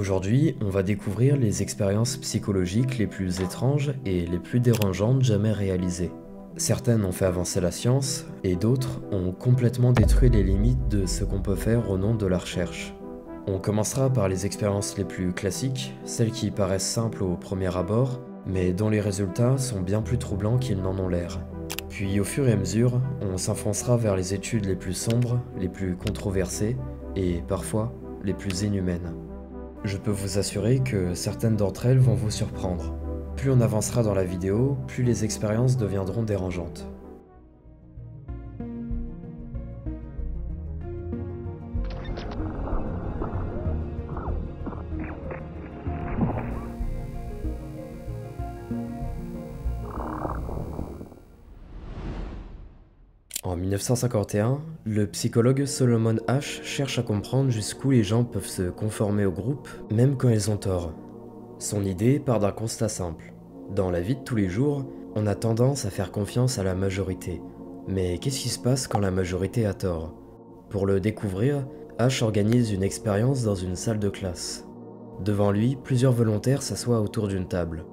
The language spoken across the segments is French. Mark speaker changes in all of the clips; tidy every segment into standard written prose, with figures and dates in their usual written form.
Speaker 1: Aujourd'hui, on va découvrir les expériences psychologiques les plus étranges et les plus dérangeantes jamais réalisées. Certaines ont fait avancer la science, et d'autres ont complètement détruit les limites de ce qu'on peut faire au nom de la recherche. On commencera par les expériences les plus classiques, celles qui paraissent simples au premier abord, mais dont les résultats sont bien plus troublants qu'ils n'en ont l'air. Puis au fur et à mesure, on s'enfoncera vers les études les plus sombres, les plus controversées, et parfois les plus inhumaines. Je peux vous assurer que certaines d'entre elles vont vous surprendre. Plus on avancera dans la vidéo, plus les expériences deviendront dérangeantes. En 1951, le psychologue Solomon Asch cherche à comprendre jusqu'où les gens peuvent se conformer au groupe, même quand ils ont tort. Son idée part d'un constat simple. Dans la vie de tous les jours, on a tendance à faire confiance à la majorité. Mais qu'est-ce qui se passe quand la majorité a tort? Pour le découvrir, Asch organise une expérience dans une salle de classe. Devant lui, plusieurs volontaires s'assoient autour d'une table.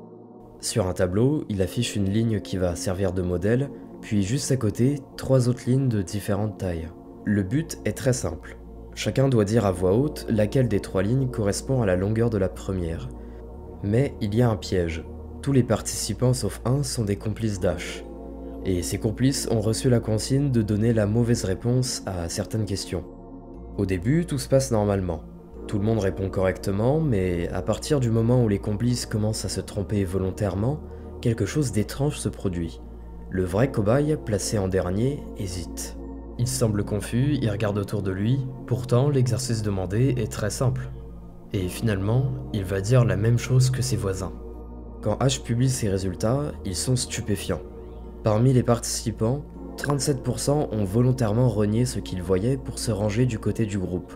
Speaker 1: Sur un tableau, il affiche une ligne qui va servir de modèle, puis juste à côté, 3 autres lignes de différentes tailles. Le but est très simple. Chacun doit dire à voix haute laquelle des 3 lignes correspond à la longueur de la première. Mais il y a un piège. Tous les participants sauf un sont des complices d'Asch. Et ces complices ont reçu la consigne de donner la mauvaise réponse à certaines questions. Au début, tout se passe normalement. Tout le monde répond correctement, mais à partir du moment où les complices commencent à se tromper volontairement, quelque chose d'étrange se produit. Le vrai cobaye, placé en dernier, hésite. Il semble confus, il regarde autour de lui, pourtant l'exercice demandé est très simple. Et finalement, il va dire la même chose que ses voisins. Quand Asch publie ses résultats, ils sont stupéfiants. Parmi les participants, 37% ont volontairement renié ce qu'ils voyaient pour se ranger du côté du groupe.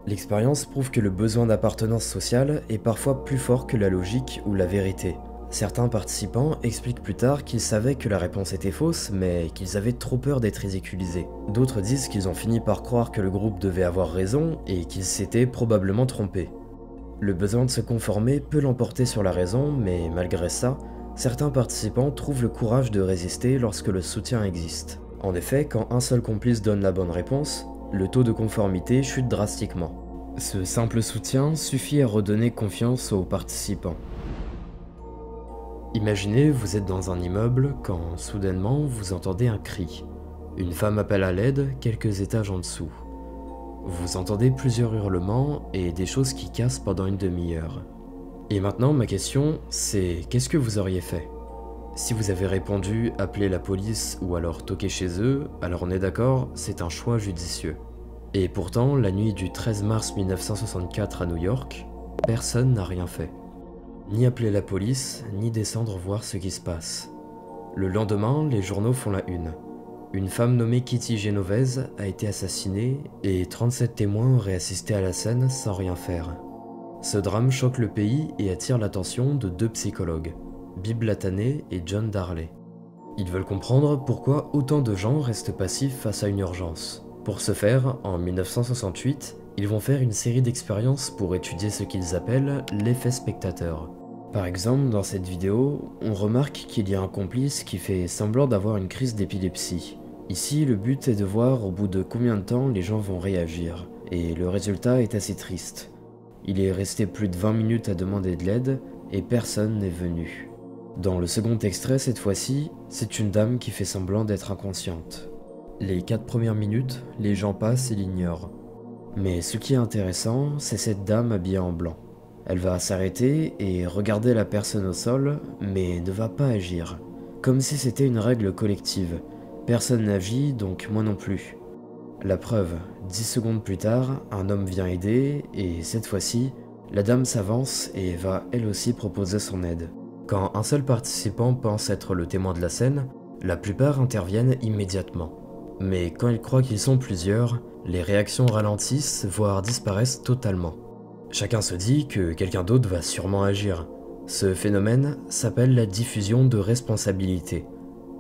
Speaker 1: L'expérience prouve que le besoin d'appartenance sociale est parfois plus fort que la logique ou la vérité. Certains participants expliquent plus tard qu'ils savaient que la réponse était fausse, mais qu'ils avaient trop peur d'être ridiculisés. D'autres disent qu'ils ont fini par croire que le groupe devait avoir raison et qu'ils s'étaient probablement trompés. Le besoin de se conformer peut l'emporter sur la raison, mais malgré ça, certains participants trouvent le courage de résister lorsque le soutien existe. En effet, quand un seul complice donne la bonne réponse, le taux de conformité chute drastiquement. Ce simple soutien suffit à redonner confiance aux participants. Imaginez, vous êtes dans un immeuble quand, soudainement, vous entendez un cri. Une femme appelle à l'aide quelques étages en dessous. Vous entendez plusieurs hurlements et des choses qui cassent pendant une demi-heure. Et maintenant, ma question, c'est qu'est-ce que vous auriez fait? Si vous avez répondu « appeler la police » ou alors « toquer chez eux », alors on est d'accord, c'est un choix judicieux. Et pourtant, la nuit du 13 mars 1964 à New York, personne n'a rien fait. Ni appeler la police, ni descendre voir ce qui se passe. Le lendemain, les journaux font la une. Une femme nommée Kitty Genovese a été assassinée et 37 témoins auraient assisté à la scène sans rien faire. Ce drame choque le pays et attire l'attention de 2 psychologues, Bill Latané et John Darley. Ils veulent comprendre pourquoi autant de gens restent passifs face à une urgence. Pour ce faire, en 1968, ils vont faire une série d'expériences pour étudier ce qu'ils appellent l'effet spectateur. Par exemple, dans cette vidéo, on remarque qu'il y a un complice qui fait semblant d'avoir une crise d'épilepsie. Ici, le but est de voir au bout de combien de temps les gens vont réagir, et le résultat est assez triste. Il est resté plus de 20 minutes à demander de l'aide, et personne n'est venu. Dans le second extrait, cette fois-ci, c'est une dame qui fait semblant d'être inconsciente. Les 4 premières minutes, les gens passent et l'ignorent. Mais ce qui est intéressant, c'est cette dame habillée en blanc. Elle va s'arrêter et regarder la personne au sol, mais ne va pas agir. Comme si c'était une règle collective. Personne n'agit, donc moi non plus. La preuve, 10 secondes plus tard, un homme vient aider, et cette fois-ci, la dame s'avance et va elle aussi proposer son aide. Quand un seul participant pense être le témoin de la scène, la plupart interviennent immédiatement. Mais quand ils croient qu'ils sont plusieurs, les réactions ralentissent, voire disparaissent totalement. Chacun se dit que quelqu'un d'autre va sûrement agir. Ce phénomène s'appelle la diffusion de responsabilité.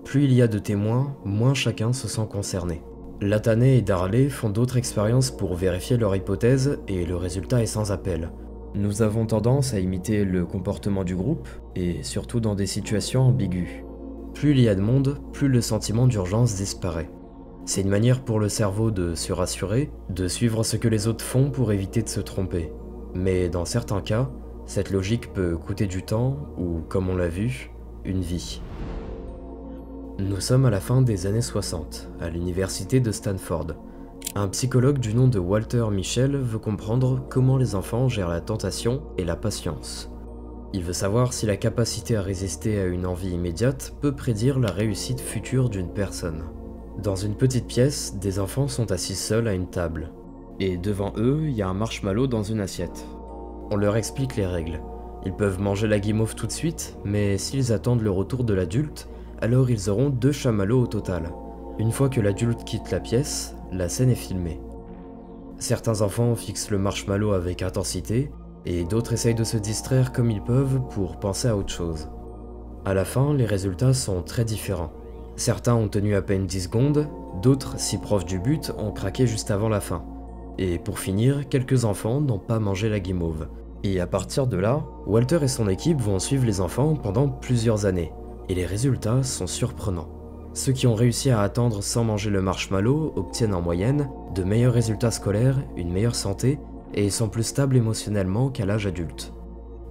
Speaker 1: Plus il y a de témoins, moins chacun se sent concerné. Latané et Darley font d'autres expériences pour vérifier leur hypothèse et le résultat est sans appel. Nous avons tendance à imiter le comportement du groupe, et surtout dans des situations ambiguës. Plus il y a de monde, plus le sentiment d'urgence disparaît. C'est une manière pour le cerveau de se rassurer, de suivre ce que les autres font pour éviter de se tromper. Mais dans certains cas, cette logique peut coûter du temps ou, comme on l'a vu, une vie. Nous sommes à la fin des années 60, à l'université de Stanford. Un psychologue du nom de Walter Mischel veut comprendre comment les enfants gèrent la tentation et la patience. Il veut savoir si la capacité à résister à une envie immédiate peut prédire la réussite future d'une personne. Dans une petite pièce, des enfants sont assis seuls à une table. Et devant eux, il y a un marshmallow dans une assiette. On leur explique les règles. Ils peuvent manger la guimauve tout de suite, mais s'ils attendent le retour de l'adulte, alors ils auront 2 chamallows au total. Une fois que l'adulte quitte la pièce, la scène est filmée. Certains enfants fixent le marshmallow avec intensité, et d'autres essayent de se distraire comme ils peuvent pour penser à autre chose. À la fin, les résultats sont très différents. Certains ont tenu à peine 10 secondes, d'autres, si proches du but, ont craqué juste avant la fin. Et pour finir, quelques enfants n'ont pas mangé la guimauve. Et à partir de là, Walter et son équipe vont suivre les enfants pendant plusieurs années. Et les résultats sont surprenants. Ceux qui ont réussi à attendre sans manger le marshmallow obtiennent en moyenne de meilleurs résultats scolaires, une meilleure santé, et sont plus stables émotionnellement qu'à l'âge adulte.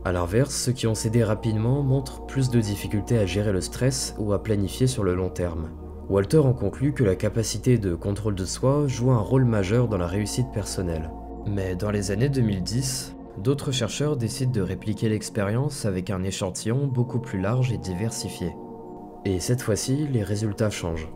Speaker 1: A l'inverse, ceux qui ont cédé rapidement montrent plus de difficultés à gérer le stress ou à planifier sur le long terme. Walter en conclut que la capacité de contrôle de soi joue un rôle majeur dans la réussite personnelle. Mais dans les années 2010, d'autres chercheurs décident de répliquer l'expérience avec un échantillon beaucoup plus large et diversifié. Et cette fois-ci, les résultats changent.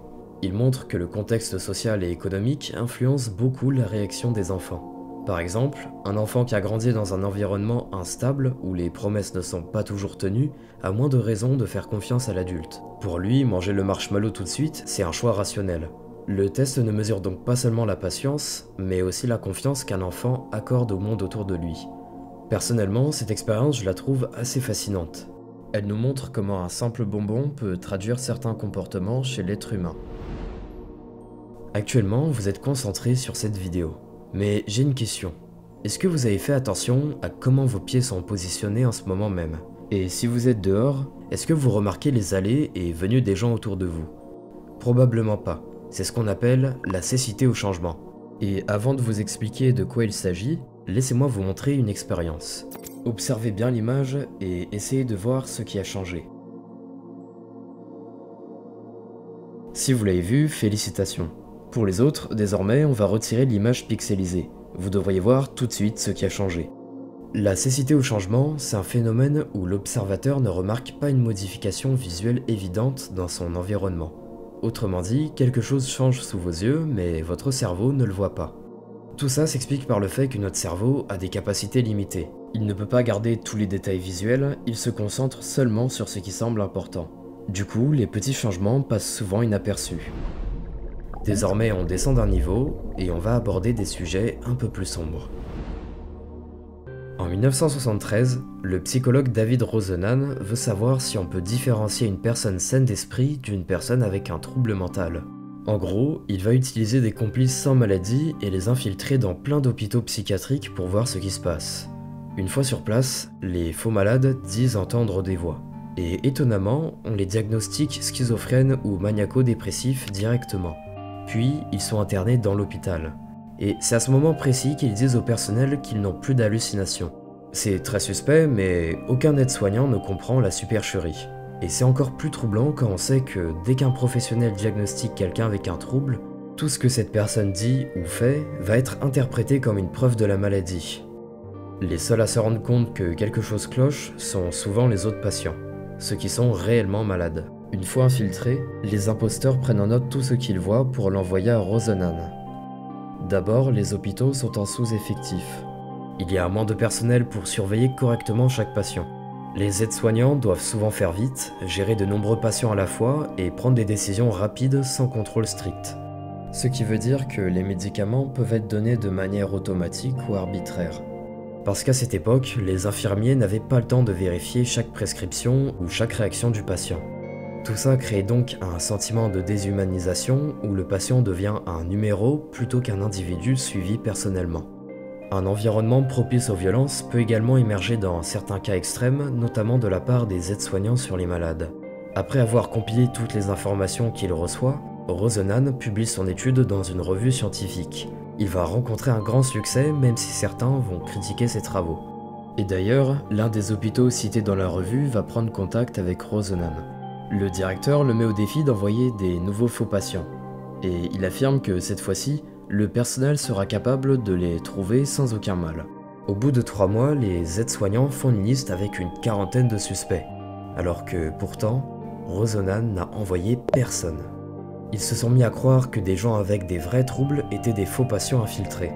Speaker 1: Ils montrent que le contexte social et économique influence beaucoup la réaction des enfants. Par exemple, un enfant qui a grandi dans un environnement instable où les promesses ne sont pas toujours tenues a moins de raisons de faire confiance à l'adulte. Pour lui, manger le marshmallow tout de suite, c'est un choix rationnel. Le test ne mesure donc pas seulement la patience, mais aussi la confiance qu'un enfant accorde au monde autour de lui. Personnellement, cette expérience, je la trouve assez fascinante. Elle nous montre comment un simple bonbon peut traduire certains comportements chez l'être humain. Actuellement, vous êtes concentré sur cette vidéo. Mais j'ai une question. Est-ce que vous avez fait attention à comment vos pieds sont positionnés en ce moment même? Et si vous êtes dehors, est-ce que vous remarquez les allées et venues des gens autour de vous? Probablement pas. C'est ce qu'on appelle la cécité au changement. Et avant de vous expliquer de quoi il s'agit, laissez-moi vous montrer une expérience. Observez bien l'image et essayez de voir ce qui a changé. Si vous l'avez vu, félicitations. Pour les autres, désormais, on va retirer l'image pixelisée. Vous devriez voir tout de suite ce qui a changé. La cécité au changement, c'est un phénomène où l'observateur ne remarque pas une modification visuelle évidente dans son environnement. Autrement dit, quelque chose change sous vos yeux, mais votre cerveau ne le voit pas. Tout ça s'explique par le fait que notre cerveau a des capacités limitées. Il ne peut pas garder tous les détails visuels, il se concentre seulement sur ce qui semble important. Du coup, les petits changements passent souvent inaperçus. Désormais, on descend d'un niveau et on va aborder des sujets un peu plus sombres. En 1973, le psychologue David Rosenan veut savoir si on peut différencier une personne saine d'esprit d'une personne avec un trouble mental. En gros, il va utiliser des complices sans maladie et les infiltrer dans plein d'hôpitaux psychiatriques pour voir ce qui se passe. Une fois sur place, les faux malades disent entendre des voix. Et étonnamment, on les diagnostique schizophrènes ou maniaco-dépressifs directement. Puis, ils sont internés dans l'hôpital. Et c'est à ce moment précis qu'ils disent au personnel qu'ils n'ont plus d'hallucinations. C'est très suspect, mais aucun aide-soignant ne comprend la supercherie. Et c'est encore plus troublant quand on sait que dès qu'un professionnel diagnostique quelqu'un avec un trouble, tout ce que cette personne dit ou fait va être interprété comme une preuve de la maladie. Les seuls à se rendre compte que quelque chose cloche sont souvent les autres patients, ceux qui sont réellement malades. Une fois infiltrés, les imposteurs prennent en note tout ce qu'ils voient pour l'envoyer à Rosenan. D'abord, les hôpitaux sont en sous-effectif. Il y a moins de personnel pour surveiller correctement chaque patient. Les aides-soignants doivent souvent faire vite, gérer de nombreux patients à la fois et prendre des décisions rapides sans contrôle strict. Ce qui veut dire que les médicaments peuvent être donnés de manière automatique ou arbitraire. Parce qu'à cette époque, les infirmiers n'avaient pas le temps de vérifier chaque prescription ou chaque réaction du patient. Tout ça crée donc un sentiment de déshumanisation où le patient devient un numéro plutôt qu'un individu suivi personnellement. Un environnement propice aux violences peut également émerger dans certains cas extrêmes, notamment de la part des aides-soignants sur les malades. Après avoir compilé toutes les informations qu'il reçoit, Rosenan publie son étude dans une revue scientifique. Il va rencontrer un grand succès, même si certains vont critiquer ses travaux. Et d'ailleurs, l'un des hôpitaux cités dans la revue va prendre contact avec Rosenan. Le directeur le met au défi d'envoyer des nouveaux faux patients. Et il affirme que cette fois-ci, le personnel sera capable de les trouver sans aucun mal. Au bout de 3 mois, les aides-soignants font une liste avec une quarantaine de suspects, alors que pourtant, Rosenan n'a envoyé personne. Ils se sont mis à croire que des gens avec des vrais troubles étaient des faux patients infiltrés.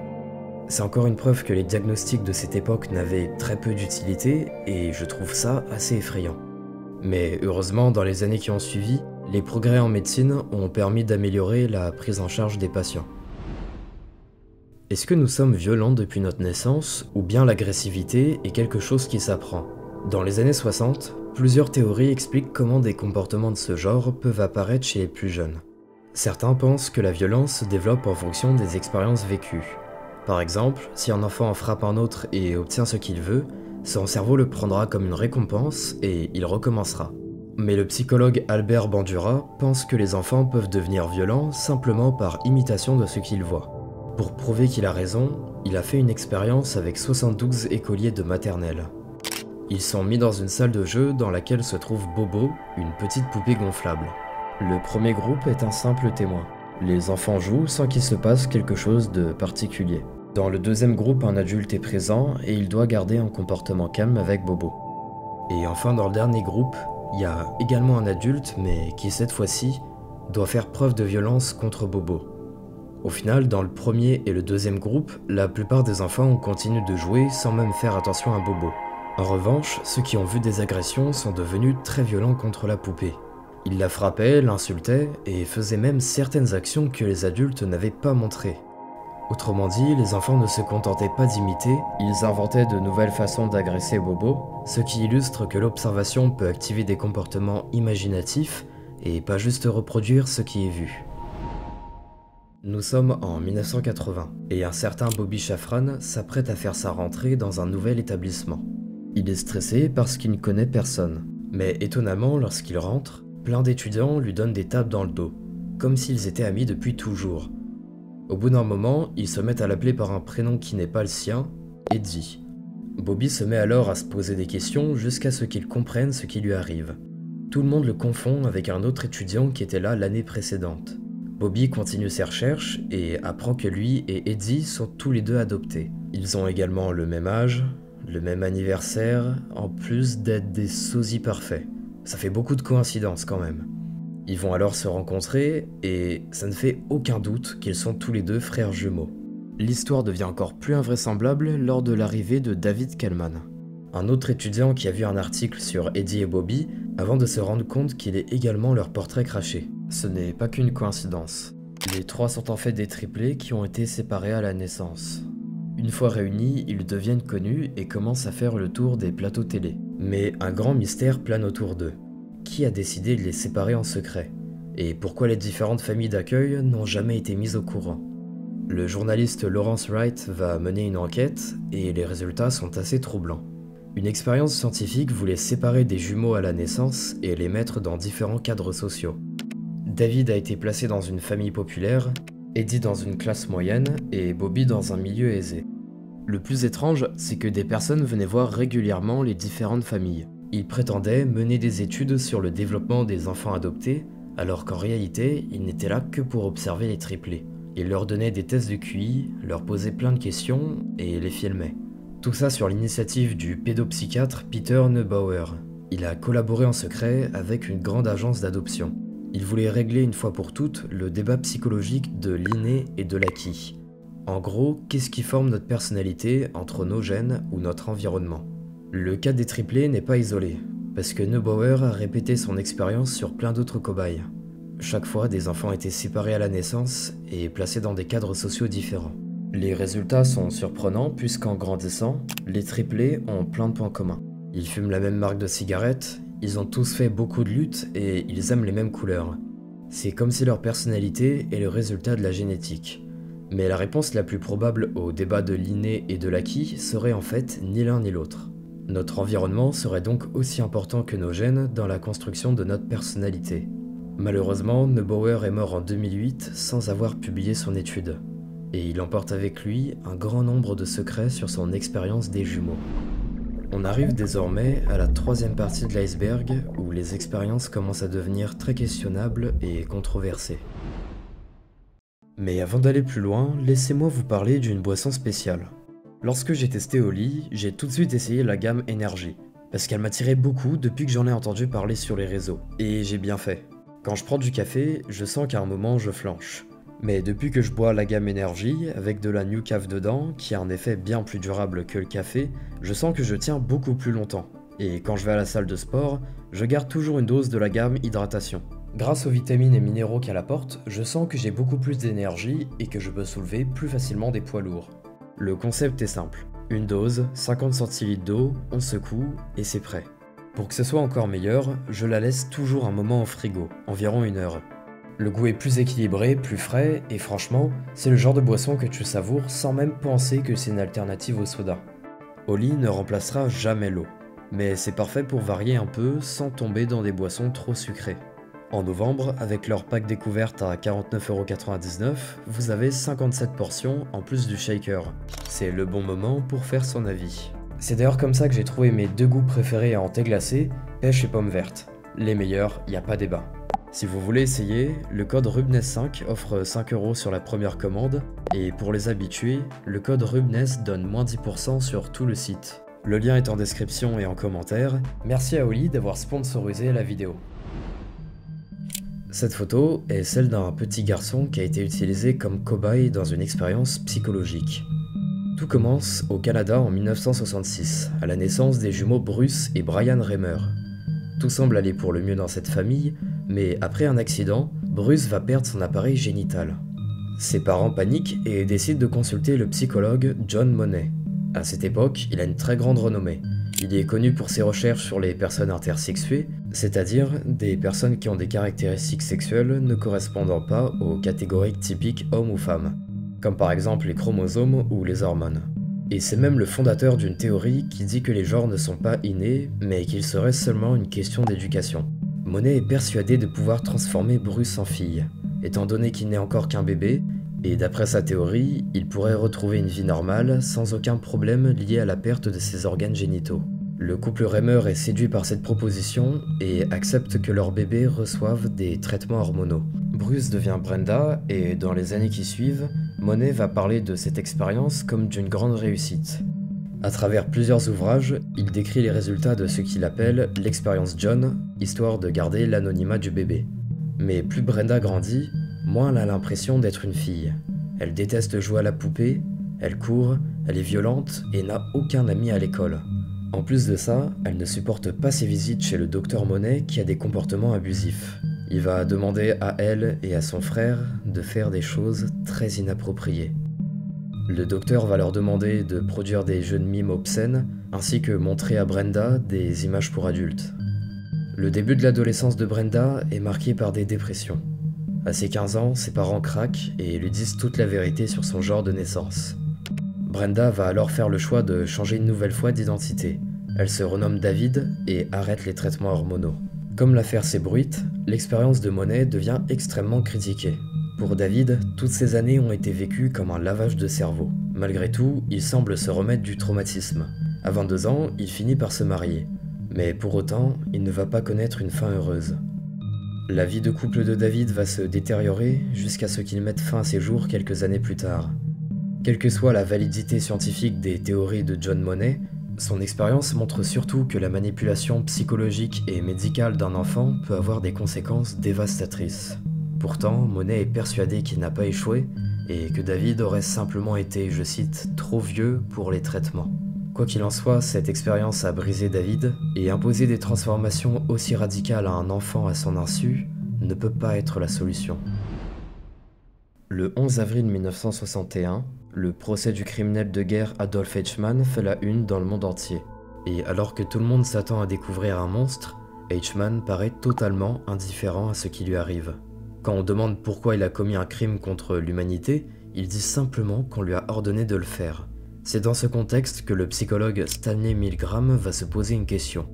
Speaker 1: C'est encore une preuve que les diagnostics de cette époque n'avaient très peu d'utilité, et je trouve ça assez effrayant. Mais heureusement, dans les années qui ont suivi, les progrès en médecine ont permis d'améliorer la prise en charge des patients. Est-ce que nous sommes violents depuis notre naissance, ou bien l'agressivité est quelque chose qui s'apprend? Dans les années 60, plusieurs théories expliquent comment des comportements de ce genre peuvent apparaître chez les plus jeunes. Certains pensent que la violence se développe en fonction des expériences vécues. Par exemple, si un enfant frappe un autre et obtient ce qu'il veut, son cerveau le prendra comme une récompense et il recommencera. Mais le psychologue Albert Bandura pense que les enfants peuvent devenir violents simplement par imitation de ce qu'ils voient. Pour prouver qu'il a raison, il a fait une expérience avec 72 écoliers de maternelle. Ils sont mis dans une salle de jeu dans laquelle se trouve Bobo, une petite poupée gonflable. Le premier groupe est un simple témoin. Les enfants jouent sans qu'il se passe quelque chose de particulier. Dans le deuxième groupe, un adulte est présent et il doit garder un comportement calme avec Bobo. Et enfin, dans le dernier groupe, il y a également un adulte, mais qui cette fois-ci doit faire preuve de violence contre Bobo. Au final, dans le premier et le deuxième groupe, la plupart des enfants ont continué de jouer sans même faire attention à Bobo. En revanche, ceux qui ont vu des agressions sont devenus très violents contre la poupée. Ils la frappaient, l'insultaient et faisaient même certaines actions que les adultes n'avaient pas montrées. Autrement dit, les enfants ne se contentaient pas d'imiter, ils inventaient de nouvelles façons d'agresser Bobo, ce qui illustre que l'observation peut activer des comportements imaginatifs et pas juste reproduire ce qui est vu. Nous sommes en 1980, et un certain Bobby Shafran s'apprête à faire sa rentrée dans un nouvel établissement. Il est stressé parce qu'il ne connaît personne, mais étonnamment, lorsqu'il rentre, plein d'étudiants lui donnent des tapes dans le dos, comme s'ils étaient amis depuis toujours. Au bout d'un moment, ils se mettent à l'appeler par un prénom qui n'est pas le sien, Eddie. Bobby se met alors à se poser des questions jusqu'à ce qu'il comprenne ce qui lui arrive. Tout le monde le confond avec un autre étudiant qui était là l'année précédente. Bobby continue ses recherches et apprend que lui et Eddie sont tous les deux adoptés. Ils ont également le même âge, le même anniversaire, en plus d'être des sosies parfaits. Ça fait beaucoup de coïncidences quand même. Ils vont alors se rencontrer et ça ne fait aucun doute qu'ils sont tous les deux frères jumeaux. L'histoire devient encore plus invraisemblable lors de l'arrivée de David Kellman, un autre étudiant qui a vu un article sur Eddie et Bobby avant de se rendre compte qu'il est également leur portrait craché. Ce n'est pas qu'une coïncidence. Les trois sont en fait des triplés qui ont été séparés à la naissance. Une fois réunis, ils deviennent connus et commencent à faire le tour des plateaux télé. Mais un grand mystère plane autour d'eux. Qui a décidé de les séparer en secret? Et pourquoi les différentes familles d'accueil n'ont jamais été mises au courant? Le journaliste Lawrence Wright va mener une enquête et les résultats sont assez troublants. Une expérience scientifique voulait séparer des jumeaux à la naissance et les mettre dans différents cadres sociaux. David a été placé dans une famille populaire, Eddie dans une classe moyenne et Bobby dans un milieu aisé. Le plus étrange, c'est que des personnes venaient voir régulièrement les différentes familles. Ils prétendaient mener des études sur le développement des enfants adoptés, alors qu'en réalité, ils n'étaient là que pour observer les triplés. Ils leur donnaient des tests de QI, leur posaient plein de questions et les filmaient. Tout ça sur l'initiative du pédopsychiatre Peter Neubauer. Il a collaboré en secret avec une grande agence d'adoption. Il voulait régler une fois pour toutes le débat psychologique de l'inné et de l'acquis. En gros, qu'est-ce qui forme notre personnalité entre nos gènes ou notre environnement? Le cas des triplés n'est pas isolé, parce que Neubauer a répété son expérience sur plein d'autres cobayes. Chaque fois, des enfants étaient séparés à la naissance et placés dans des cadres sociaux différents. Les résultats sont surprenants puisqu'en grandissant, les triplés ont plein de points communs. Ils fument la même marque de cigarettes, ils ont tous fait beaucoup de luttes et ils aiment les mêmes couleurs. C'est comme si leur personnalité est le résultat de la génétique. Mais la réponse la plus probable au débat de l'inné et de l'acquis serait en fait ni l'un ni l'autre. Notre environnement serait donc aussi important que nos gènes dans la construction de notre personnalité. Malheureusement, Neubauer est mort en 2008 sans avoir publié son étude. Et il emporte avec lui un grand nombre de secrets sur son expérience des jumeaux. On arrive désormais à la troisième partie de l'iceberg où les expériences commencent à devenir très questionnables et controversées. Mais avant d'aller plus loin, laissez-moi vous parler d'une boisson spéciale. Lorsque j'ai testé Oli, j'ai tout de suite essayé la gamme Energy, parce qu'elle m'attirait beaucoup depuis que j'en ai entendu parler sur les réseaux, et j'ai bien fait. Quand je prends du café, je sens qu'à un moment je flanche. Mais depuis que je bois la gamme Energy, avec de la New Caf dedans, qui a un effet bien plus durable que le café, je sens que je tiens beaucoup plus longtemps. Et quand je vais à la salle de sport, je garde toujours une dose de la gamme Hydratation. Grâce aux vitamines et minéraux qu'elle apporte, je sens que j'ai beaucoup plus d'énergie et que je peux soulever plus facilement des poids lourds. Le concept est simple. Une dose, 50 centilitres d'eau, on secoue et c'est prêt. Pour que ce soit encore meilleur, je la laisse toujours un moment au frigo, environ 1 heure. Le goût est plus équilibré, plus frais, et franchement, c'est le genre de boisson que tu savoures sans même penser que c'est une alternative au soda. Oli ne remplacera jamais l'eau, mais c'est parfait pour varier un peu sans tomber dans des boissons trop sucrées. En novembre, avec leur pack découverte à 49,99€, vous avez 57 portions en plus du shaker. C'est le bon moment pour faire son avis. C'est d'ailleurs comme ça que j'ai trouvé mes 2 goûts préférés en thé glacé, pêche et pomme verte. Les meilleurs, y a pas débat. Si vous voulez essayer, le code Rubness5 offre 5€ sur la première commande, et pour les habitués, le code Rubness donne moins 10% sur tout le site. Le lien est en description et en commentaire. Merci à Oli d'avoir sponsorisé la vidéo. Cette photo est celle d'un petit garçon qui a été utilisé comme cobaye dans une expérience psychologique. Tout commence au Canada en 1966, à la naissance des jumeaux Bruce et Brian Reimer. Tout semble aller pour le mieux dans cette famille, mais après un accident, Bruce va perdre son appareil génital. Ses parents paniquent et décident de consulter le psychologue John Monet. À cette époque, il a une très grande renommée. Il est connu pour ses recherches sur les personnes intersexuées, c'est-à-dire des personnes qui ont des caractéristiques sexuelles ne correspondant pas aux catégories typiques homme ou femme, comme par exemple les chromosomes ou les hormones. Et c'est même le fondateur d'une théorie qui dit que les genres ne sont pas innés, mais qu'il serait seulement une question d'éducation. Monet est persuadé de pouvoir transformer Bruce en fille, étant donné qu'il n'est encore qu'un bébé, et d'après sa théorie, il pourrait retrouver une vie normale sans aucun problème lié à la perte de ses organes génitaux. Le couple Reimer est séduit par cette proposition et accepte que leur bébé reçoive des traitements hormonaux. Bruce devient Brenda et dans les années qui suivent, Monet va parler de cette expérience comme d'une grande réussite. À travers plusieurs ouvrages, il décrit les résultats de ce qu'il appelle l'expérience John, histoire de garder l'anonymat du bébé. Mais plus Brenda grandit, moins elle a l'impression d'être une fille. Elle déteste jouer à la poupée, elle court, elle est violente et n'a aucun ami à l'école. En plus de ça, elle ne supporte pas ses visites chez le docteur Monet qui a des comportements abusifs. Il va demander à elle et à son frère de faire des choses très inappropriées. Le docteur va leur demander de produire des jeux de mimes obscènes, ainsi que montrer à Brenda des images pour adultes. Le début de l'adolescence de Brenda est marqué par des dépressions. À ses 15 ans, ses parents craquent et lui disent toute la vérité sur son genre de naissance. Brenda va alors faire le choix de changer une nouvelle fois d'identité. Elle se renomme David et arrête les traitements hormonaux. Comme l'affaire s'est bruite, l'expérience de Monet devient extrêmement critiquée. Pour David, toutes ces années ont été vécues comme un lavage de cerveau. Malgré tout, il semble se remettre du traumatisme. À 22 ans, il finit par se marier. Mais pour autant, il ne va pas connaître une fin heureuse. La vie de couple de David va se détériorer jusqu'à ce qu'il mette fin à ses jours quelques années plus tard. Quelle que soit la validité scientifique des théories de John Monet, son expérience montre surtout que la manipulation psychologique et médicale d'un enfant peut avoir des conséquences dévastatrices. Pourtant, Monet est persuadé qu'il n'a pas échoué et que David aurait simplement été, je cite, « trop vieux pour les traitements ». Quoi qu'il en soit, cette expérience a brisé David, et imposer des transformations aussi radicales à un enfant à son insu ne peut pas être la solution. Le 11 avril 1961, le procès du criminel de guerre Adolf Eichmann fait la une dans le monde entier. Et alors que tout le monde s'attend à découvrir un monstre, Eichmann paraît totalement indifférent à ce qui lui arrive. Quand on demande pourquoi il a commis un crime contre l'humanité, il dit simplement qu'on lui a ordonné de le faire. C'est dans ce contexte que le psychologue Stanley Milgram va se poser une question.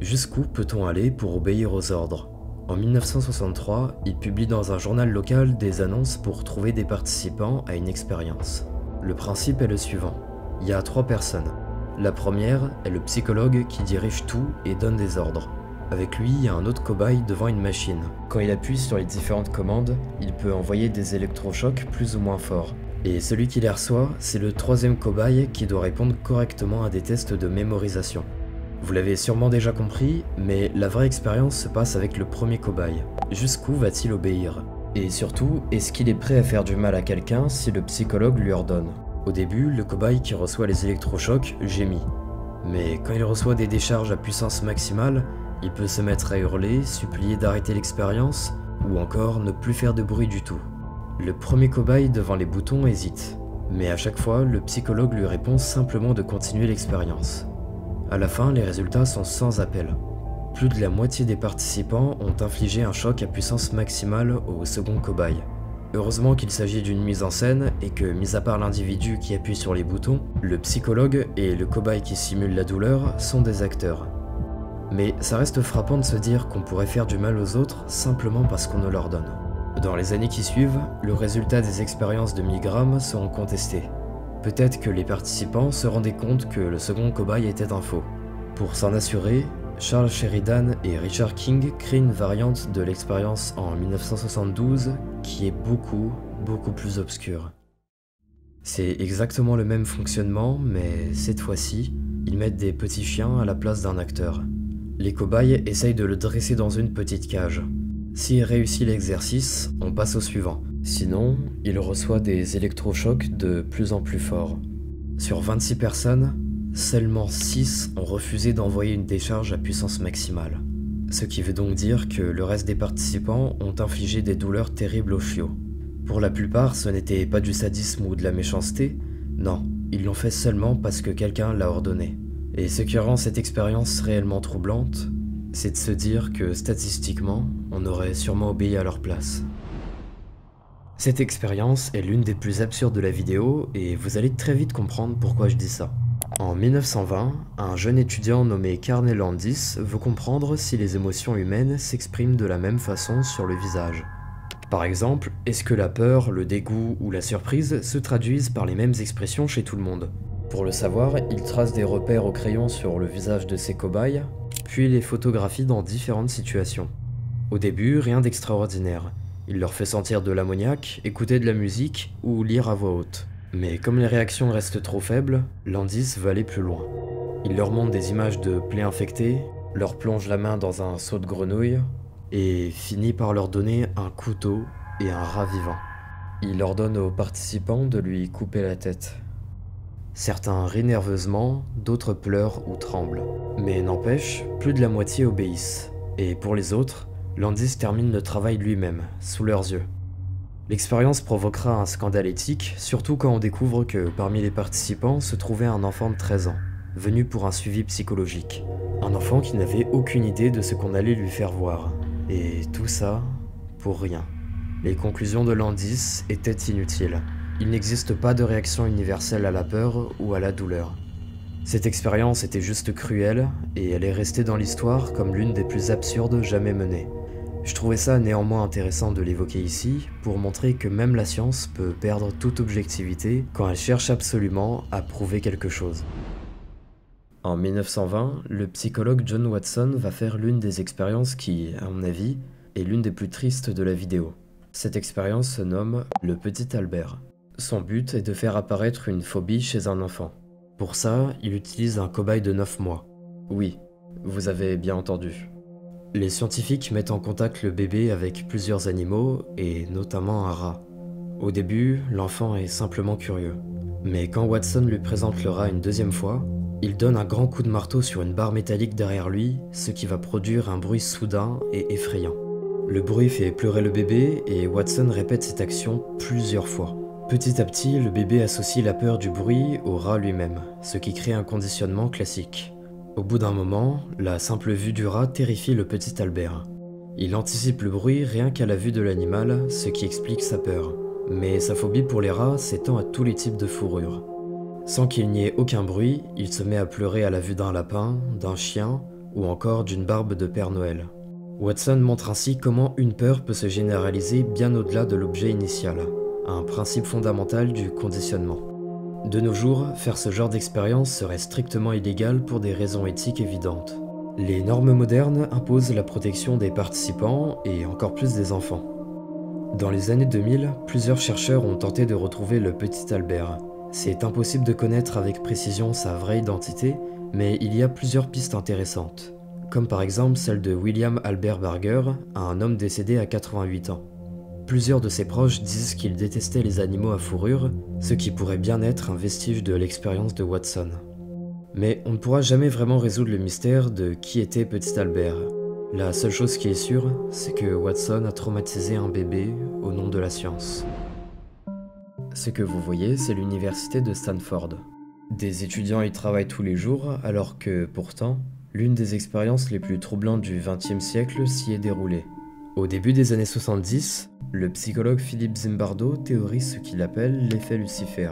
Speaker 1: Jusqu'où peut-on aller pour obéir aux ordres ? En 1963, il publie dans un journal local des annonces pour trouver des participants à une expérience. Le principe est le suivant. Il y a 3 personnes. La première est le psychologue qui dirige tout et donne des ordres. Avec lui, il y a un autre cobaye devant une machine. Quand il appuie sur les différentes commandes, il peut envoyer des électrochocs plus ou moins forts. Et celui qui les reçoit, c'est le 3e cobaye qui doit répondre correctement à des tests de mémorisation. Vous l'avez sûrement déjà compris, mais la vraie expérience se passe avec le premier cobaye. Jusqu'où va-t-il obéir ? Et surtout, est-ce qu'il est prêt à faire du mal à quelqu'un si le psychologue lui ordonne ? Au début, le cobaye qui reçoit les électrochocs gémit. Mais quand il reçoit des décharges à puissance maximale, il peut se mettre à hurler, supplier d'arrêter l'expérience, ou encore ne plus faire de bruit du tout. Le premier cobaye devant les boutons hésite, mais à chaque fois, le psychologue lui répond simplement de continuer l'expérience. À la fin, les résultats sont sans appel. Plus de la moitié des participants ont infligé un choc à puissance maximale au second cobaye. Heureusement qu'il s'agit d'une mise en scène et que, mis à part l'individu qui appuie sur les boutons, le psychologue et le cobaye qui simule la douleur sont des acteurs. Mais ça reste frappant de se dire qu'on pourrait faire du mal aux autres simplement parce qu'on ne leur donne. Dans les années qui suivent, le résultat des expériences de Milgram seront contestés. Peut-être que les participants se rendaient compte que le second cobaye était un faux. Pour s'en assurer, Charles Sheridan et Richard King créent une variante de l'expérience en 1972 qui est beaucoup plus obscure. C'est exactement le même fonctionnement, mais cette fois-ci, ils mettent des petits chiens à la place d'un acteur. Les cobayes essayent de le dresser dans une petite cage. S'il réussit l'exercice, on passe au suivant. Sinon, il reçoit des électrochocs de plus en plus forts. Sur 26 personnes, seulement 6 ont refusé d'envoyer une décharge à puissance maximale. Ce qui veut donc dire que le reste des participants ont infligé des douleurs terribles aux chiots. Pour la plupart, ce n'était pas du sadisme ou de la méchanceté, non, ils l'ont fait seulement parce que quelqu'un l'a ordonné. Et ce qui rend cette expérience réellement troublante, c'est de se dire que statistiquement, on aurait sûrement obéi à leur place. Cette expérience est l'une des plus absurdes de la vidéo et vous allez très vite comprendre pourquoi je dis ça. En 1920, un jeune étudiant nommé Carney Landis veut comprendre si les émotions humaines s'expriment de la même façon sur le visage. Par exemple, est-ce que la peur, le dégoût ou la surprise se traduisent par les mêmes expressions chez tout le monde ? Pour le savoir, il trace des repères au crayon sur le visage de ses cobayes, puis les photographie dans différentes situations. Au début, rien d'extraordinaire. Il leur fait sentir de l'ammoniac, écouter de la musique ou lire à voix haute. Mais comme les réactions restent trop faibles, Landis veut aller plus loin. Il leur montre des images de plaies infectées, leur plonge la main dans un seau de grenouille, et finit par leur donner un couteau et un rat vivant. Il ordonne aux participants de lui couper la tête. Certains rient nerveusement, d'autres pleurent ou tremblent. Mais n'empêche, plus de la moitié obéissent. Et pour les autres, Landis termine le travail lui-même, sous leurs yeux. L'expérience provoquera un scandale éthique, surtout quand on découvre que parmi les participants se trouvait un enfant de 13 ans, venu pour un suivi psychologique. Un enfant qui n'avait aucune idée de ce qu'on allait lui faire voir. Et tout ça, pour rien. Les conclusions de Landis étaient inutiles. Il n'existe pas de réaction universelle à la peur ou à la douleur. Cette expérience était juste cruelle, et elle est restée dans l'histoire comme l'une des plus absurdes jamais menées. Je trouvais ça néanmoins intéressant de l'évoquer ici, pour montrer que même la science peut perdre toute objectivité quand elle cherche absolument à prouver quelque chose. En 1920, le psychologue John Watson va faire l'une des expériences qui, à mon avis, est l'une des plus tristes de la vidéo. Cette expérience se nomme « Le Petit Albert ». Son but est de faire apparaître une phobie chez un enfant. Pour ça, il utilise un cobaye de 9 mois. Oui, vous avez bien entendu. Les scientifiques mettent en contact le bébé avec plusieurs animaux, et notamment un rat. Au début, l'enfant est simplement curieux. Mais quand Watson lui présente le rat une deuxième fois, il donne un grand coup de marteau sur une barre métallique derrière lui, ce qui va produire un bruit soudain et effrayant. Le bruit fait pleurer le bébé, et Watson répète cette action plusieurs fois. Petit à petit, le bébé associe la peur du bruit au rat lui-même, ce qui crée un conditionnement classique. Au bout d'un moment, la simple vue du rat terrifie le petit Albert. Il anticipe le bruit rien qu'à la vue de l'animal, ce qui explique sa peur. mais sa phobie pour les rats s'étend à tous les types de fourrures. Sans qu'il n'y ait aucun bruit, il se met à pleurer à la vue d'un lapin, d'un chien ou encore d'une barbe de Père Noël. Watson montre ainsi comment une peur peut se généraliser bien au-delà de l'objet initial, un principe fondamental du conditionnement. De nos jours, faire ce genre d'expérience serait strictement illégal pour des raisons éthiques évidentes. Les normes modernes imposent la protection des participants et encore plus des enfants. Dans les années 2000, plusieurs chercheurs ont tenté de retrouver le petit Albert. C'est impossible de connaître avec précision sa vraie identité, mais il y a plusieurs pistes intéressantes, comme par exemple celle de William Albert Barger, un homme décédé à 88 ans. Plusieurs de ses proches disent qu'il détestait les animaux à fourrure, ce qui pourrait bien être un vestige de l'expérience de Watson. Mais on ne pourra jamais vraiment résoudre le mystère de qui était petit Albert. La seule chose qui est sûre, c'est que Watson a traumatisé un bébé au nom de la science. Ce que vous voyez, c'est l'université de Stanford. Des étudiants y travaillent tous les jours, alors que, pourtant, l'une des expériences les plus troublantes du XXe siècle s'y est déroulée. Au début des années 70, le psychologue Philippe Zimbardo théorise ce qu'il appelle l'effet Lucifer.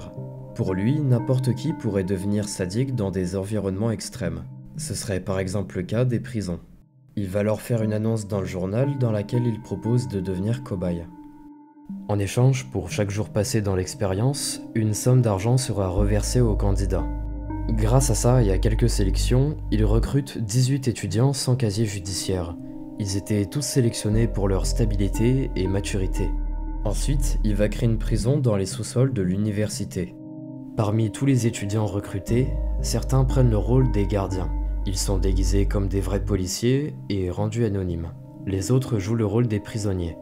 Speaker 1: Pour lui, n'importe qui pourrait devenir sadique dans des environnements extrêmes. Ce serait par exemple le cas des prisons. Il va alors faire une annonce dans le journal dans laquelle il propose de devenir cobaye. En échange, pour chaque jour passé dans l'expérience, une somme d'argent sera reversée aux candidats. Grâce à ça et à quelques sélections, il recrute 18 étudiants sans casier judiciaire. Ils étaient tous sélectionnés pour leur stabilité et maturité. Ensuite, il va créer une prison dans les sous-sols de l'université. Parmi tous les étudiants recrutés, certains prennent le rôle des gardiens. Ils sont déguisés comme des vrais policiers et rendus anonymes. Les autres jouent le rôle des prisonniers.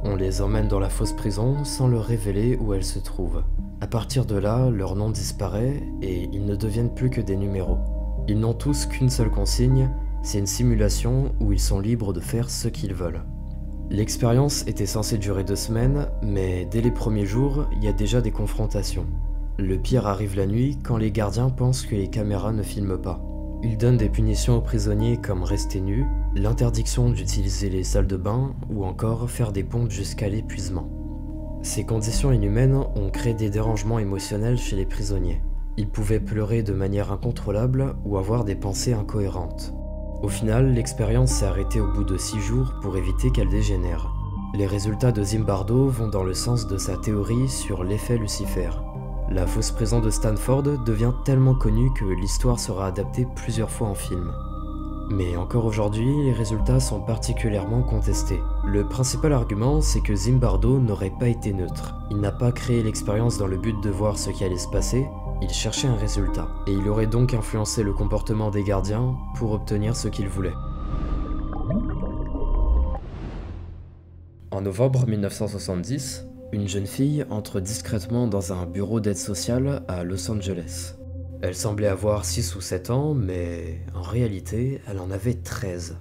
Speaker 1: On les emmène dans la fausse prison sans leur révéler où elle se trouve. À partir de là, leur nom disparaît et ils ne deviennent plus que des numéros. Ils n'ont tous qu'une seule consigne, c'est une simulation où ils sont libres de faire ce qu'ils veulent. L'expérience était censée durer 2 semaines, mais dès les premiers jours, il y a déjà des confrontations. Le pire arrive la nuit quand les gardiens pensent que les caméras ne filment pas. Ils donnent des punitions aux prisonniers comme rester nus, l'interdiction d'utiliser les salles de bain ou encore faire des pompes jusqu'à l'épuisement. Ces conditions inhumaines ont créé des dérangements émotionnels chez les prisonniers. Ils pouvaient pleurer de manière incontrôlable ou avoir des pensées incohérentes. Au final, l'expérience s'est arrêtée au bout de 6 jours pour éviter qu'elle dégénère. Les résultats de Zimbardo vont dans le sens de sa théorie sur l'effet Lucifer. La fausse prison de Stanford devient tellement connue que l'histoire sera adaptée plusieurs fois en film. Mais encore aujourd'hui, les résultats sont particulièrement contestés. Le principal argument, c'est que Zimbardo n'aurait pas été neutre. Il n'a pas créé l'expérience dans le but de voir ce qui allait se passer, il cherchait un résultat, et il aurait donc influencé le comportement des gardiens pour obtenir ce qu'il voulait. En novembre 1970, une jeune fille entre discrètement dans un bureau d'aide sociale à Los Angeles. Elle semblait avoir 6 ou 7 ans, mais en réalité, elle en avait 13.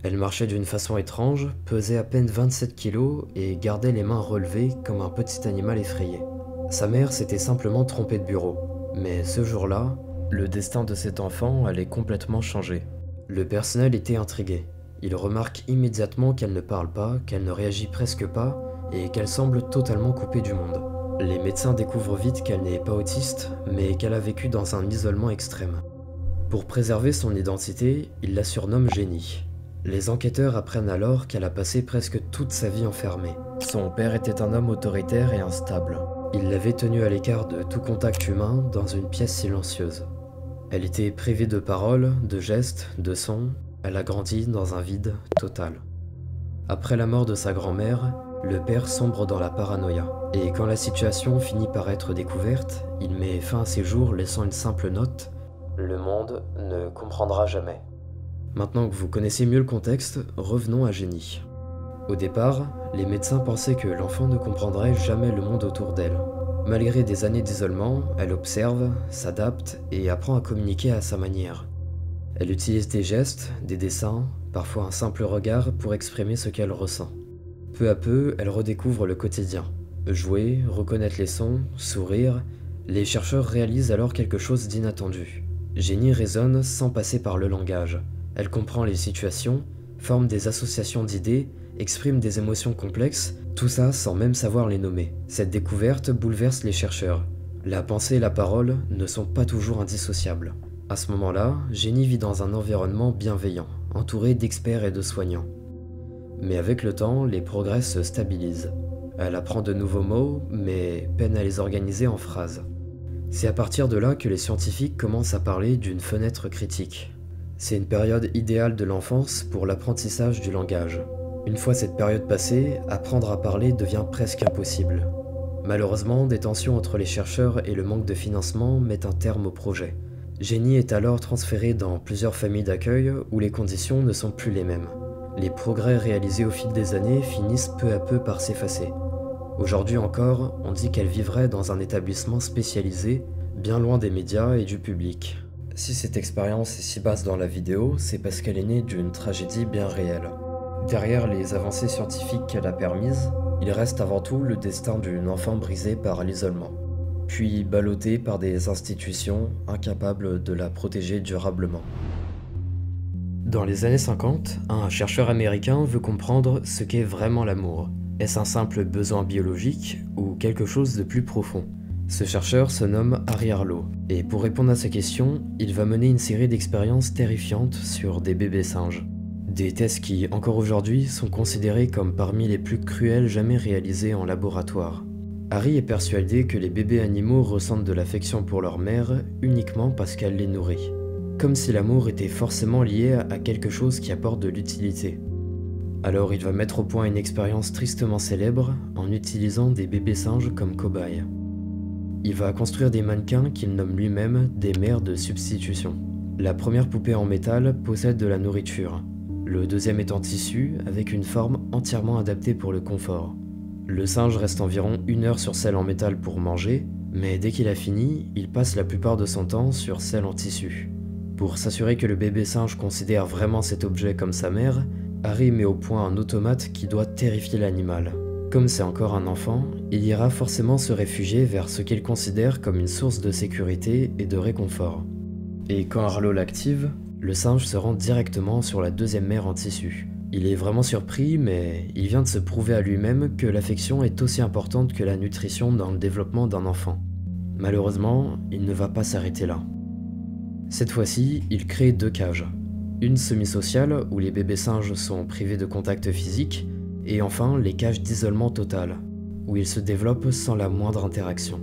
Speaker 1: Elle marchait d'une façon étrange, pesait à peine 27 kilos et gardait les mains relevées comme un petit animal effrayé. Sa mère s'était simplement trompée de bureau, mais ce jour-là, le destin de cet enfant allait complètement changer. Le personnel était intrigué. Il remarque immédiatement qu'elle ne parle pas, qu'elle ne réagit presque pas et qu'elle semble totalement coupée du monde. Les médecins découvrent vite qu'elle n'est pas autiste, mais qu'elle a vécu dans un isolement extrême. Pour préserver son identité, ils la surnomment Jenny. Les enquêteurs apprennent alors qu'elle a passé presque toute sa vie enfermée. Son père était un homme autoritaire et instable. Il l'avait tenue à l'écart de tout contact humain dans une pièce silencieuse. Elle était privée de paroles, de gestes, de sons. Elle a grandi dans un vide total. Après la mort de sa grand-mère, le père sombre dans la paranoïa. Et quand la situation finit par être découverte, il met fin à ses jours laissant une simple note « Le monde ne comprendra jamais ». Maintenant que vous connaissez mieux le contexte, revenons à Jenny. Au départ, les médecins pensaient que l'enfant ne comprendrait jamais le monde autour d'elle. Malgré des années d'isolement, elle observe, s'adapte et apprend à communiquer à sa manière. Elle utilise des gestes, des dessins, parfois un simple regard pour exprimer ce qu'elle ressent. Peu à peu, elle redécouvre le quotidien. Jouer, reconnaître les sons, sourire, les chercheurs réalisent alors quelque chose d'inattendu. Jenny raisonne sans passer par le langage. Elle comprend les situations, forme des associations d'idées expriment des émotions complexes, tout ça sans même savoir les nommer. Cette découverte bouleverse les chercheurs. La pensée et la parole ne sont pas toujours indissociables. À ce moment-là, Jenny vit dans un environnement bienveillant, entourée d'experts et de soignants. Mais avec le temps, les progrès se stabilisent. Elle apprend de nouveaux mots, mais peine à les organiser en phrases. C'est à partir de là que les scientifiques commencent à parler d'une fenêtre critique. C'est une période idéale de l'enfance pour l'apprentissage du langage. Une fois cette période passée, apprendre à parler devient presque impossible. Malheureusement, des tensions entre les chercheurs et le manque de financement mettent un terme au projet. Jenny est alors transférée dans plusieurs familles d'accueil où les conditions ne sont plus les mêmes. Les progrès réalisés au fil des années finissent peu à peu par s'effacer. Aujourd'hui encore, on dit qu'elle vivrait dans un établissement spécialisé, bien loin des médias et du public. Si cette expérience est si basse dans la vidéo, c'est parce qu'elle est née d'une tragédie bien réelle. Derrière les avancées scientifiques qu'elle a permises, il reste avant tout le destin d'une enfant brisée par l'isolement, puis ballottée par des institutions incapables de la protéger durablement. Dans les années 50, un chercheur américain veut comprendre ce qu'est vraiment l'amour. Est-ce un simple besoin biologique ou quelque chose de plus profond? Ce chercheur se nomme Harry Harlow, et pour répondre à ces questions, il va mener une série d'expériences terrifiantes sur des bébés singes. Des tests qui, encore aujourd'hui, sont considérés comme parmi les plus cruels jamais réalisés en laboratoire. Harry est persuadé que les bébés animaux ressentent de l'affection pour leur mère uniquement parce qu'elle les nourrit. Comme si l'amour était forcément lié à quelque chose qui apporte de l'utilité. Alors il va mettre au point une expérience tristement célèbre en utilisant des bébés singes comme cobayes. Il va construire des mannequins qu'il nomme lui-même des mères de substitution. La première poupée en métal possède de la nourriture, le deuxième est en tissu avec une forme entièrement adaptée pour le confort. Le singe reste environ 1 heure sur celle en métal pour manger, mais dès qu'il a fini, il passe la plupart de son temps sur celle en tissu. Pour s'assurer que le bébé singe considère vraiment cet objet comme sa mère, Harry met au point un automate qui doit terrifier l'animal. Comme c'est encore un enfant, il ira forcément se réfugier vers ce qu'il considère comme une source de sécurité et de réconfort. Et quand Harlow l'active, le singe se rend directement sur la deuxième mère en tissu. Il est vraiment surpris, mais il vient de se prouver à lui-même que l'affection est aussi importante que la nutrition dans le développement d'un enfant. Malheureusement, il ne va pas s'arrêter là. Cette fois-ci, il crée 2 cages. Une semi-sociale, où les bébés singes sont privés de contact physique, et enfin les cages d'isolement total, où ils se développent sans la moindre interaction.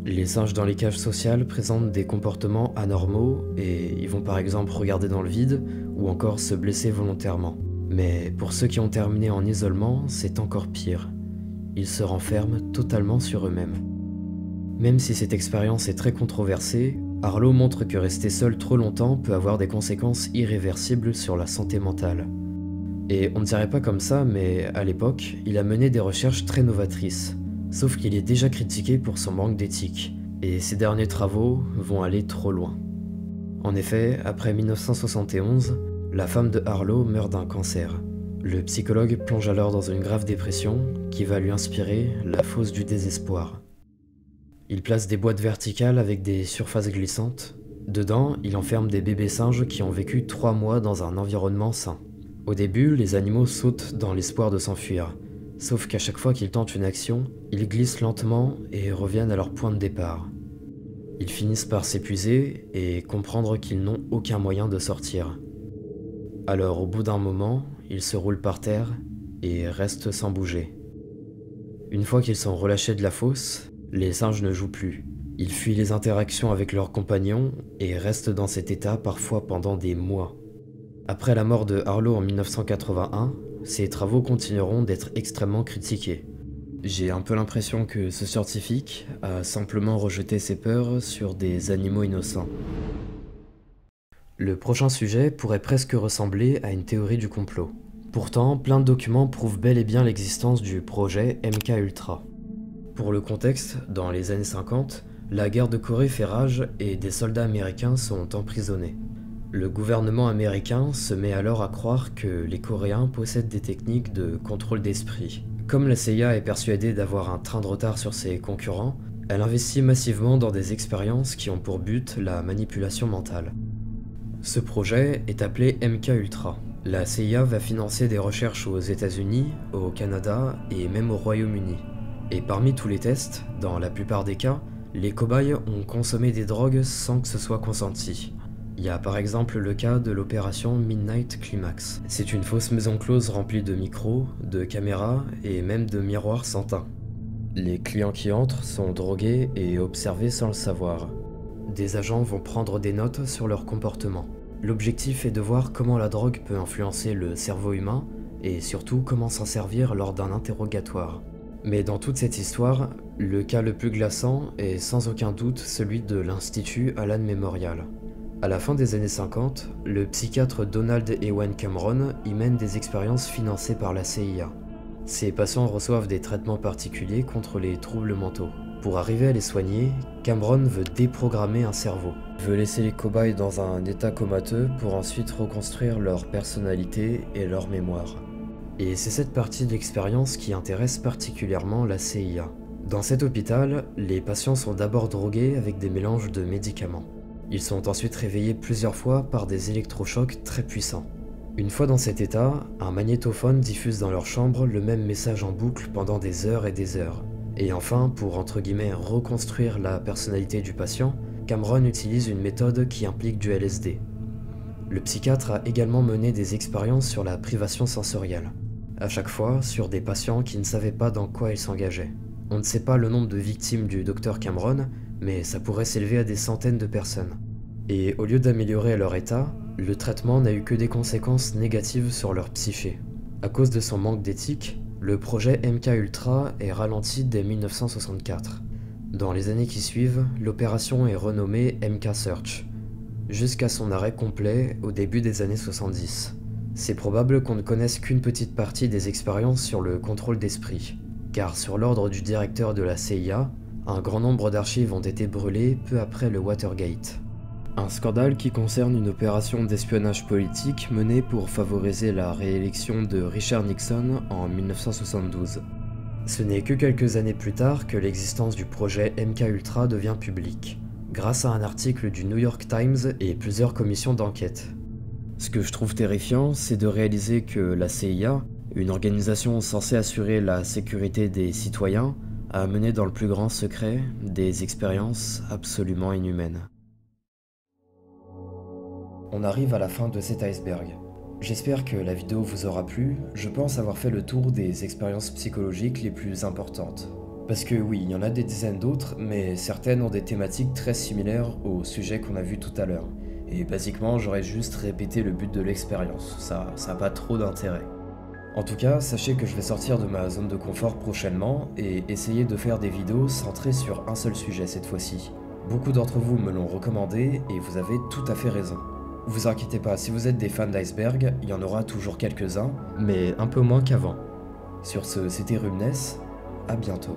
Speaker 1: Les singes dans les cages sociales présentent des comportements anormaux, et ils vont par exemple regarder dans le vide, ou encore se blesser volontairement. Mais pour ceux qui ont terminé en isolement, c'est encore pire. Ils se renferment totalement sur eux-mêmes. Même si cette expérience est très controversée, Harlow montre que rester seul trop longtemps peut avoir des conséquences irréversibles sur la santé mentale. Et on ne dirait pas comme ça, mais à l'époque, il a mené des recherches très novatrices. Sauf qu'il est déjà critiqué pour son manque d'éthique, et ses derniers travaux vont aller trop loin. En effet, après 1971, la femme de Harlow meurt d'un cancer. Le psychologue plonge alors dans une grave dépression qui va lui inspirer la fosse du désespoir. Il place des boîtes verticales avec des surfaces glissantes. Dedans, il enferme des bébés singes qui ont vécu 3 mois dans un environnement sain. Au début, les animaux sautent dans l'espoir de s'enfuir. Sauf qu'à chaque fois qu'ils tentent une action, ils glissent lentement et reviennent à leur point de départ. Ils finissent par s'épuiser et comprendre qu'ils n'ont aucun moyen de sortir. Alors au bout d'un moment, ils se roulent par terre et restent sans bouger. Une fois qu'ils sont relâchés de la fosse, les singes ne jouent plus. Ils fuient les interactions avec leurs compagnons et restent dans cet état parfois pendant des mois. Après la mort de Harlow en 1981, ses travaux continueront d'être extrêmement critiqués. J'ai un peu l'impression que ce scientifique a simplement rejeté ses peurs sur des animaux innocents. Le prochain sujet pourrait presque ressembler à une théorie du complot. Pourtant, plein de documents prouvent bel et bien l'existence du projet MKUltra. Pour le contexte, dans les années 50, la guerre de Corée fait rage et des soldats américains sont emprisonnés. Le gouvernement américain se met alors à croire que les Coréens possèdent des techniques de contrôle d'esprit. Comme la CIA est persuadée d'avoir un train de retard sur ses concurrents, elle investit massivement dans des expériences qui ont pour but la manipulation mentale. Ce projet est appelé MKUltra. La CIA va financer des recherches aux États-Unis, au Canada et même au Royaume-Uni. Et parmi tous les tests, dans la plupart des cas, les cobayes ont consommé des drogues sans que ce soit consenti. Il y a par exemple le cas de l'opération Midnight Climax. C'est une fausse maison close remplie de micros, de caméras et même de miroirs sans teint. Les clients qui entrent sont drogués et observés sans le savoir. Des agents vont prendre des notes sur leur comportement. L'objectif est de voir comment la drogue peut influencer le cerveau humain et surtout comment s'en servir lors d'un interrogatoire. Mais dans toute cette histoire, le cas le plus glaçant est sans aucun doute celui de l'Institut Allen Memorial. À la fin des années 50, le psychiatre Donald Ewen Cameron y mène des expériences financées par la CIA. Ces patients reçoivent des traitements particuliers contre les troubles mentaux. Pour arriver à les soigner, Cameron veut déprogrammer un cerveau. Il veut laisser les cobayes dans un état comateux pour ensuite reconstruire leur personnalité et leur mémoire. Et c'est cette partie de l'expérience qui intéresse particulièrement la CIA. Dans cet hôpital, les patients sont d'abord drogués avec des mélanges de médicaments. Ils sont ensuite réveillés plusieurs fois par des électrochocs très puissants. Une fois dans cet état, un magnétophone diffuse dans leur chambre le même message en boucle pendant des heures et des heures. Et enfin, pour entre guillemets reconstruire la personnalité du patient, Cameron utilise une méthode qui implique du LSD. Le psychiatre a également mené des expériences sur la privation sensorielle, à chaque fois sur des patients qui ne savaient pas dans quoi ils s'engageaient. On ne sait pas le nombre de victimes du docteur Cameron, mais ça pourrait s'élever à des centaines de personnes. Et au lieu d'améliorer leur état, le traitement n'a eu que des conséquences négatives sur leur psyché. À cause de son manque d'éthique, le projet MKUltra est ralenti dès 1964. Dans les années qui suivent, l'opération est renommée MK Search, jusqu'à son arrêt complet au début des années 70. C'est probable qu'on ne connaisse qu'une petite partie des expériences sur le contrôle d'esprit, car sur l'ordre du directeur de la CIA, un grand nombre d'archives ont été brûlées peu après le Watergate. Un scandale qui concerne une opération d'espionnage politique menée pour favoriser la réélection de Richard Nixon en 1972. Ce n'est que quelques années plus tard que l'existence du projet MKUltra devient publique, grâce à un article du New York Times et plusieurs commissions d'enquête. Ce que je trouve terrifiant, c'est de réaliser que la CIA, une organisation censée assurer la sécurité des citoyens, a mené dans le plus grand secret des expériences absolument inhumaines. On arrive à la fin de cet iceberg. J'espère que la vidéo vous aura plu, je pense avoir fait le tour des expériences psychologiques les plus importantes. Parce que oui, il y en a des dizaines d'autres, mais certaines ont des thématiques très similaires au sujet qu'on a vu tout à l'heure. Et basiquement, j'aurais juste répété le but de l'expérience, ça n'a pas trop d'intérêt. En tout cas, sachez que je vais sortir de ma zone de confort prochainement et essayer de faire des vidéos centrées sur un seul sujet cette fois-ci. Beaucoup d'entre vous me l'ont recommandé et vous avez tout à fait raison. Vous inquiétez pas, si vous êtes des fans d'iceberg, il y en aura toujours quelques-uns, mais un peu moins qu'avant. Sur ce, c'était Rumness, à bientôt.